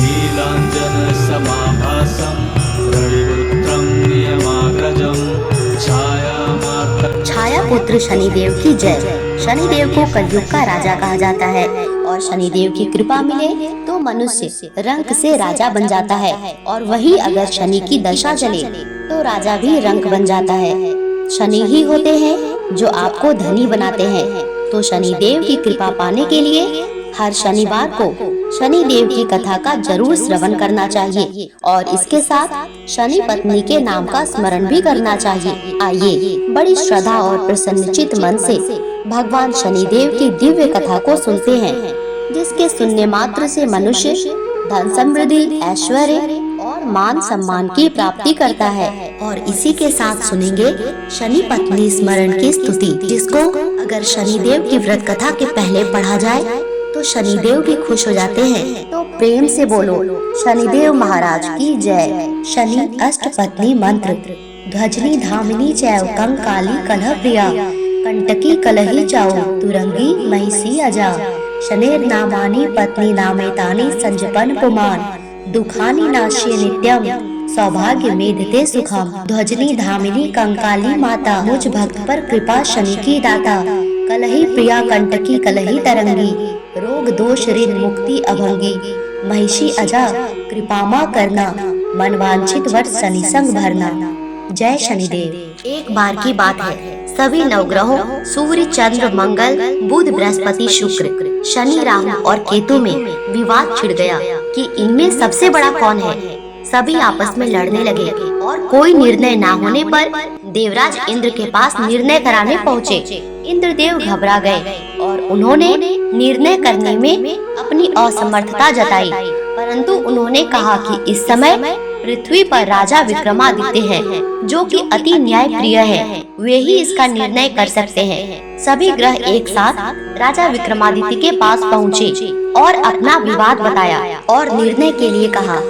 नीलाञ्जनसमाभासं रविपुत्रं नियमाग्रजं छाया पुत्र शनिदेव की जय। शनिदेव को कलयुग का राजा कहा जाता है और शनिदेव की कृपा मिले तो मनुष्य रंक से राजा बन जाता है, और वही अगर शनि की दशा चले तो राजा भी रंक बन जाता है। शनि ही होते हैं जो आपको धनी बनाते हैं। तो शनिदेव की कृपा पाने के लिए हर शनिवार को शनि देव की कथा का जरूर श्रवण करना चाहिए और इसके साथ शनि पत्नी के नाम का स्मरण भी करना चाहिए। आइए बड़ी श्रद्धा और प्रसन्नचित मन से भगवान शनिदेव की दिव्य कथा को सुनते हैं, जिसके सुनने मात्र से मनुष्य धन समृद्धि, ऐश्वर्य और मान सम्मान की प्राप्ति करता है। और इसी के साथ सुनेंगे शनि पत्नी स्मरण की स्तुति, जिसको अगर शनिदेव की व्रत कथा के पहले पढ़ा जाए तो शनिदेव भी खुश हो जाते हैं। तो प्रेम से बोलो शनिदेव महाराज की जय। शनि अष्टपत्नी मंत्र। ध्वजनी धामिनी चैव कंकाली कलह प्रिया, कंटकी कलही चाओ तुरंगी महिषी अजा। शनेर नामानि पत्नी नामेतानि संजपन पुमान, दुखानि नाश्ये नित्यम सौभाग्य मेधते सुखम। ध्वजनी धामिनी कंकाली माता, मुझ भक्त पर कृपा शनि की दाता। कलही प्रिया कंटकी कलही तरंगी, रोग दोष ऋण मुक्ति अभंगी। महिषी अजा कृपामा करना, मनवांछित वर शनि संग भरना। जय शनिदेव। एक बार की बात है, सभी नवग्रहों सूर्य चंद्र मंगल बुध बृहस्पति शुक्र शनि राहु और केतु में विवाद छिड़ गया कि इनमें सबसे बड़ा कौन है। सभी आपस में लड़ने लगे और कोई निर्णय ना होने पर देवराज इंद्र के पास निर्णय कराने पहुँचे। इंद्रदेव घबरा गए और उन्होंने निर्णय करने में अपनी असमर्थता जताई, परंतु उन्होंने कहा कि इस समय पृथ्वी पर राजा विक्रमादित्य हैं, जो कि अति न्याय प्रिय है, वे ही इसका निर्णय कर सकते हैं। सभी ग्रह एक साथ राजा विक्रमादित्य के पास पहुँचे और अपना विवाद बताया और निर्णय के लिए कहा।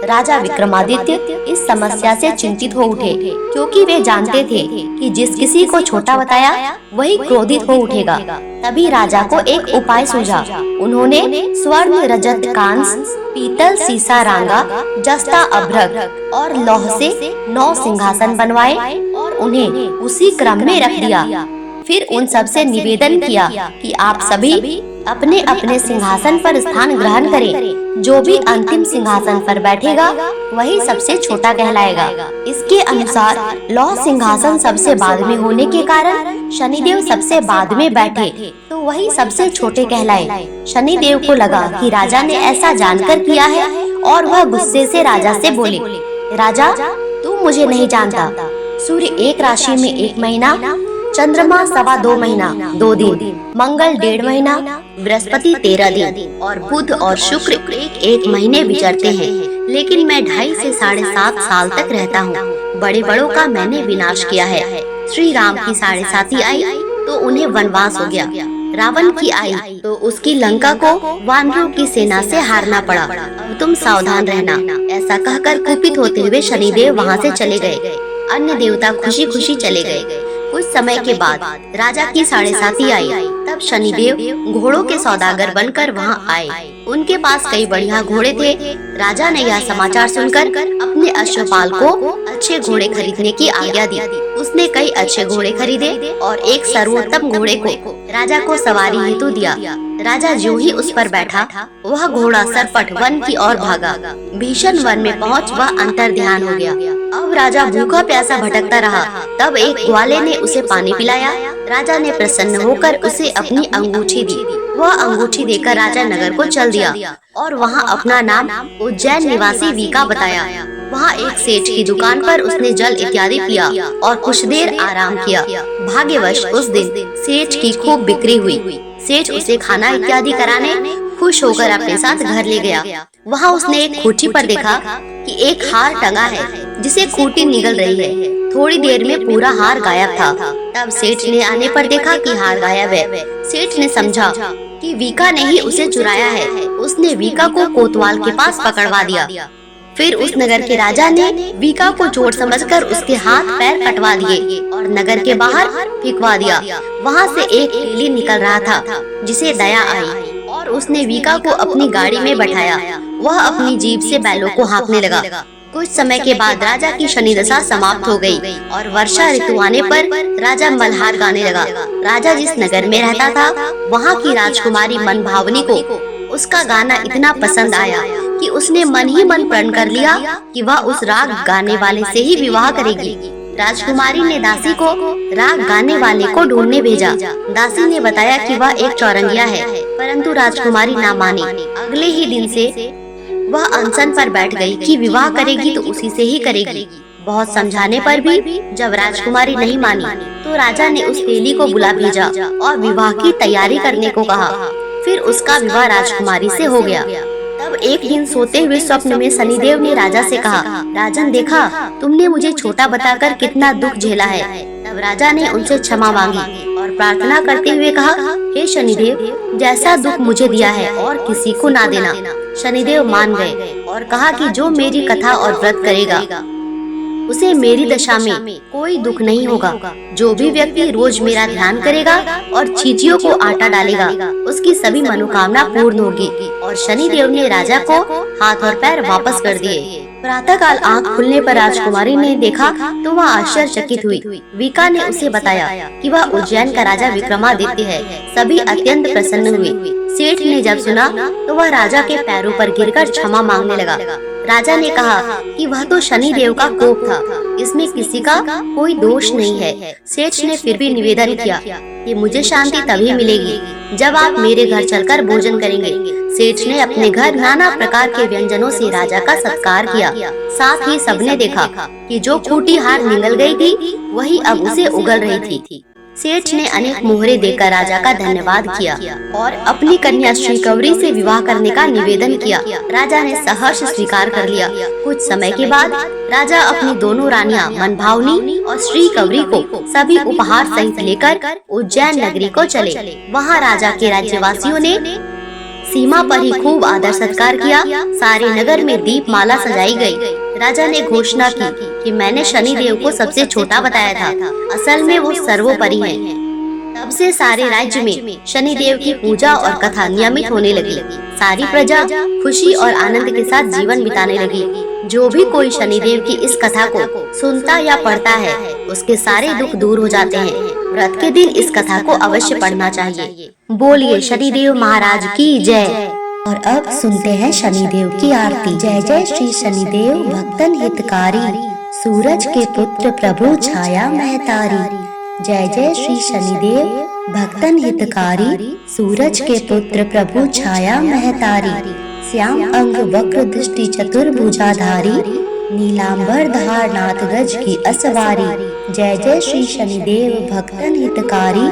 राजा विक्रमादित्य इस समस्या से चिंतित हो उठे, क्योंकि वे जानते थे कि जिस किसी को छोटा बताया वही क्रोधित हो उठेगा। तभी राजा को एक उपाय सूझा। उन्होंने स्वर्ण रजत कांस पीतल सीसा रांगा जस्ता अभ्रक और लौह से 9 सिंहासन बनवाए और उन्हें उसी क्रम में रख दिया। फिर उन सब से निवेदन किया कि आप सभी अपने अपने सिंहासन पर स्थान ग्रहण करें। जो भी अंतिम सिंहासन पर बैठेगा वही सबसे छोटा कहलाएगा। इसके अनुसार लौह सिंहासन सबसे बाद में होने के कारण शनिदेव सबसे बाद में बैठे, तो वही सबसे छोटे कहलाए। शनिदेव को लगा कि राजा ने ऐसा जानकर किया है और वह गुस्से से राजा से बोले, राजा तू मुझे नहीं जानता। सूर्य एक राशि में 1 महीना, चंद्रमा 2.25 महीना 2 दिन, मंगल 1.5 महीना, बृहस्पति 13 दिन और बुध और शुक्र एक महीने विचरते हैं। लेकिन मैं 2.5 से 7.5 साल तक रहता हूँ। बड़े बड़ों का मैंने विनाश किया है। श्री राम की 7.5 आई तो उन्हें वनवास हो गया। रावण की आई तो उसकी लंका को वानरों की सेना से हारना पड़ा। तुम सावधान रहना। ऐसा कहकर कुपित होते हुए शनिदेव वहाँ से चले गए। अन्य देवता खुशी खुशी चले गए। कुछ समय के बाद राजा की 7.5 आई। तब शनिदेव घोड़ों के सौदागर बनकर वहाँ आए। उनके पास कई बढ़िया घोड़े थे। राजा ने यह समाचार सुनकर अपने अश्वपाल को अच्छे घोड़े खरीदने की आज्ञा दी। उसने कई अच्छे घोड़े खरीदे और एक सर्वोत्तम घोड़े को राजा को सवारी हेतु दिया। राजा जो ही उस पर बैठा, वह घोड़ा सरपट वन की ओर भागा। भीषण वन में पहुँच वह अंतर ध्यान हो गया। अब राजा भूखा प्यासा भटकता रहा। तब एक ग्वाले ने उसे पानी पिलाया। राजा ने प्रसन्न होकर उसे अपनी अंगूठी दी। वह अंगूठी देकर राजा नगर को चल दिया और वहाँ अपना नाम उज्जैन निवासी वीका बताया। वहाँ एक सेठ की दुकान पर उसने जल इत्यादि पिया और कुछ देर आराम किया। भाग्यवश उस दिन सेठ की खूब बिक्री हुई। सेठ उसे खाना इत्यादि कराने खुश होकर अपने साथ घर ले गया। वहाँ उसने एक खूंटी पर देखा कि एक हार टंगा है, जिसे खूंटी निगल रही है। थोड़ी देर में पूरा हार गायब था। तब सेठ ने आने पर देखा कि हार गायब है। सेठ ने समझा कि वीका ने ही उसे चुराया है। उसने वीका को कोतवाल के पास पकड़वा दिया। फिर उस नगर के राजा ने वीका को चोर समझकर उसके हाथ पैर कटवा दिए और नगर के बाहर फेंकवा दिया। वहाँ से एक तेली निकल रहा था, जिसे दया आई और उसने वीका को अपनी गाड़ी में बैठाया वह अपनी जीभ से बैलों को हाँकने लगा। कुछ समय के बाद राजा की शनि दशा समाप्त हो गई और वर्षा ऋतु आने पर राजा मल्हार गाने लगा। राजा जिस नगर में रहता था वहाँ की राजकुमारी मनभावनी को उसका गाना इतना पसंद आया कि उसने मन ही मन प्रण कर लिया कि वह उस राग गाने वाले से ही विवाह करेगी। राजकुमारी ने दासी को राग गाने वाले को ढूंढने भेजा। दासी ने बताया कि वह एक चौरंगिया है, परंतु राजकुमारी ना मानी। अगले ही दिन से वह अनशन पर बैठ गई कि विवाह करेगी तो उसी से ही करेगी। बहुत समझाने पर भी जब राजकुमारी नहीं मानी तो राजा ने उस तेली को बुला भेजा और विवाह की तैयारी करने को कहा। फिर उसका विवाह राजकुमारी से हो गया। तब एक दिन सोते हुए स्वप्न में शनिदेव ने राजा से कहा, राजन देखा तुमने मुझे छोटा बताकर कितना दुख झेला है। तब राजा ने उनसे क्षमा मांगी और प्रार्थना करते हुए कहा, हे शनिदेव, जैसा दुख मुझे दिया है और किसी को ना देना। शनिदेव मान गए और कहा कि जो मेरी कथा और व्रत करेगा उसे मेरी दशा में कोई दुख नहीं होगा। जो भी व्यक्ति रोज मेरा ध्यान करेगा और चींटियों को आटा डालेगा उसकी सभी मनोकामना पूर्ण होगी। और शनिदेव ने राजा को हाथ और पैर वापस कर दिए। प्रातःकाल आंख खुलने पर राजकुमारी ने देखा तो वह आश्चर्यचकित हुई। विका ने उसे बताया कि वह उज्जैन का राजा विक्रमादित्य है। सभी अत्यंत प्रसन्न हुए। सेठ ने जब सुना तो वह राजा के पैरों पर गिरकर क्षमा मांगने लगा। राजा ने कहा कि वह तो शनि देव का कोप था, इसमें किसी का कोई दोष नहीं है। सेठ ने फिर भी निवेदन किया कि मुझे शांति तभी मिलेगी जब आप मेरे घर चलकर भोजन करेंगे। सेठ ने अपने घर नाना प्रकार के व्यंजनों से राजा का सत्कार किया। साथ ही सबने देखा कि जो खूंटी हार निगल गई थी वही अब उसे उगल रही थी। सेठ ने अनेक मोहरे देकर राजा का धन्यवाद किया और अपनी कन्या श्रीकवरी से विवाह करने का निवेदन किया। राजा ने सहर्ष स्वीकार कर लिया। कुछ समय के बाद राजा अपनी दोनों रानियां मनभावनी और श्रीकवरी को सभी उपहार सहित लेकर उज्जैन नगरी को चले। वहाँ राजा के राज्यवासियों ने सीमा पर ही खूब आदर सत्कार किया। सारे नगर में दीपमाला सजाई गई। राजा ने घोषणा की कि मैंने शनि देव को सबसे छोटा बताया था, असल में वो सर्वोपरि है। तब से सारे राज्य में शनि देव की पूजा और कथा नियमित होने लगी। सारी प्रजा खुशी और आनंद के साथ जीवन बिताने लगी। जो भी कोई शनि देव की इस कथा को सुनता या पढ़ता है उसके सारे दुख दूर हो जाते हैं। व्रत के दिन इस कथा को अवश्य पढ़ना चाहिए। बोलिए शनिदेव महाराज की जय। और अब सुनते हैं शनिदेव की आरती। जय जय श्री शनिदेव भक्तन हितकारी, सूरज के पुत्र प्रभु छाया महतारी। जय जय श्री शनिदेव भक्तन हितकारी, सूरज के पुत्र प्रभु छाया महतारी। श्याम अंग वक्र दृष्टि चतुर्भुजाधारी, नीलांबर धार नाथ गज की असवारी। जय जय श्री शनिदेव भक्तन हितकारी,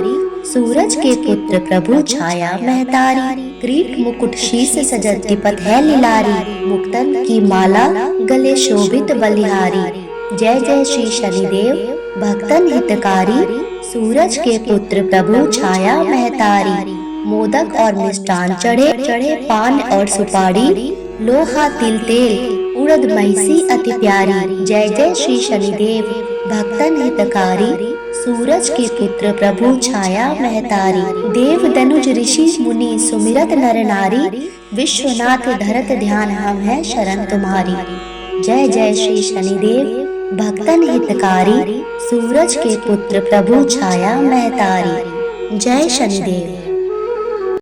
सूरज के पुत्र प्रभु छाया महतारी। क्रीट मुकुट शीश सजत त्रिपत है लीलारी, मुक्तन की माला गले शोभित बलिहारी। जय जय श्री शनिदेव भक्तन हितकारी, सूरज के पुत्र प्रभु छाया महतारी। मोदक और मिष्टान चढ़े चढ़े पान और सुपारी, लोहा तिल तेल उड़द महिषी अति प्यारी। जय जय श्री शनिदेव भक्तन हितकारी, सूरज के पुत्र प्रभु छाया महतारी। देव दनुज ऋषि मुनि सुमिरत नर नारी, विश्वनाथ धरत ध्यान हम है शरण तुम्हारी। जय जय श्री शनिदेव भक्तन हितकारी, सूरज के पुत्र प्रभु छाया महतारी। जय शनिदेव।